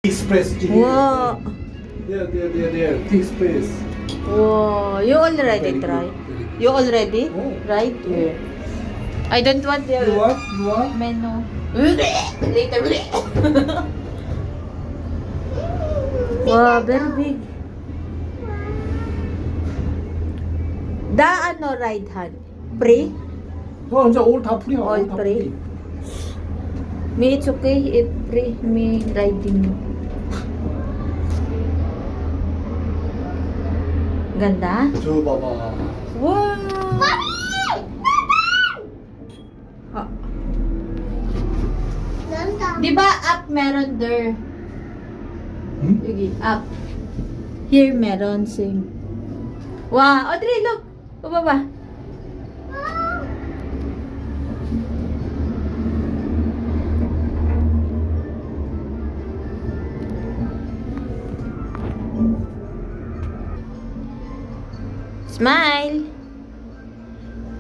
Express. Wow. There. Express. Wow. You already Very good, tried? very good. You already Oh. tried? Yeah. I don't want the You want? You want? menu. Later. Wow, very big. The ano ride han? Free? 너 이제 올 다 풀이야. All 다 free. Me, it's okay if free me riding mo. Ganda? 저 봐봐. Wow! Ah. Di ba up meron there? Hmm? Sige, up. Here meron sing. Wow! Audrey, look! Baba. Smile!